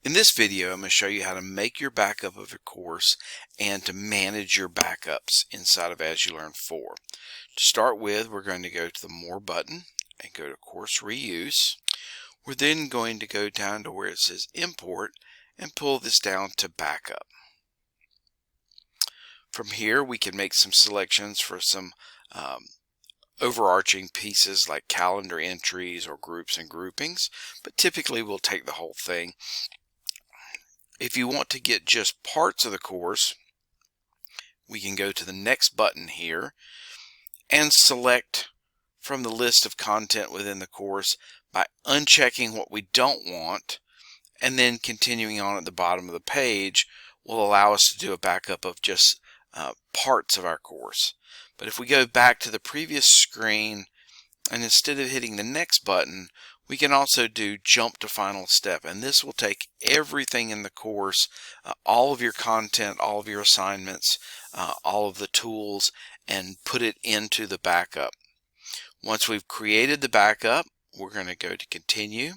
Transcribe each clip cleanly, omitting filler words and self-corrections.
In this video, I'm going to show you how to make your backup of your course and to manage your backups inside of AsULearn 4. To start with, we're going to go to the More button and go to Course Reuse. We're then going to go down to where it says Import and pull this down to Backup. From here, we can make some selections for some overarching pieces like calendar entries or groups and groupings, but typically we'll take the whole thing. If you want to get just parts of the course, we can go to the next button here and select from the list of content within the course by unchecking what we don't want, and then continuing on at the bottom of the page will allow us to do a backup of just parts of our course. But if we go back to the previous screen and instead of hitting the next button, we can also do jump to final step, and this will take everything in the course, all of your content, all of your assignments, all of the tools, and put it into the backup. Once we've created the backup, we're going to go to continue,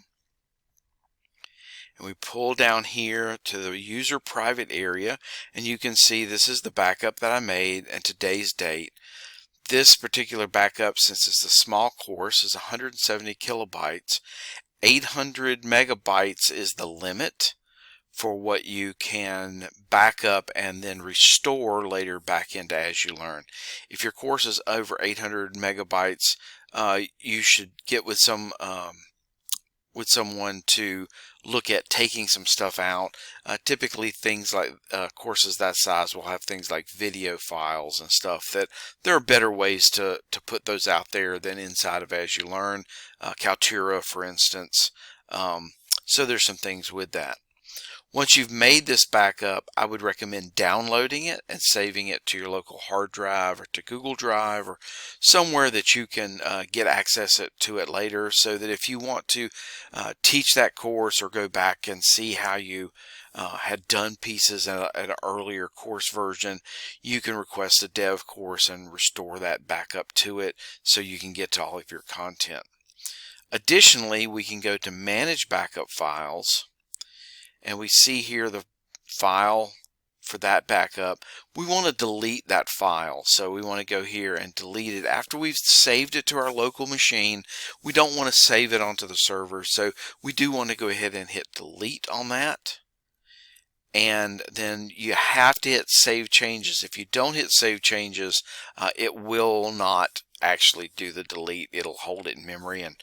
and we pull down here to the user private area, and you can see this is the backup that I made and today's date. This particular backup, since it's a small course, is 170 kilobytes. 800 megabytes is the limit for what you can back up and then restore later back into AsULearn. If your course is over 800 megabytes, you should get with someone to look at taking some stuff out. Typically things like courses that size will have things like video files and stuff that there are better ways to put those out there than inside of AsULearn. Kaltura, for instance. So there's some things with that. Once you've made this backup, I would recommend downloading it and saving it to your local hard drive or to Google Drive or somewhere that you can get access to it later, so that if you want to teach that course or go back and see how you had done pieces at an earlier course version, you can request a dev course and restore that backup to it so you can get to all of your content. Additionally, we can go to Manage Backup Files, and we see here the file for that backup. We want to delete that file, so we want to go here and delete it after we've saved it to our local machine. We don't want to save it onto the server, so we do want to go ahead and hit delete on that, and then you have to hit save changes. If you don't hit save changes, it will not actually do the delete. It'll hold it in memory and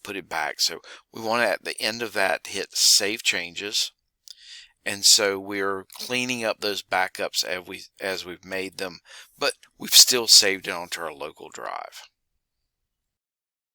put it back. So we want to, at the end of that, hit save changes. And so we're cleaning up those backups as we've made them, but we've still saved it onto our local drive.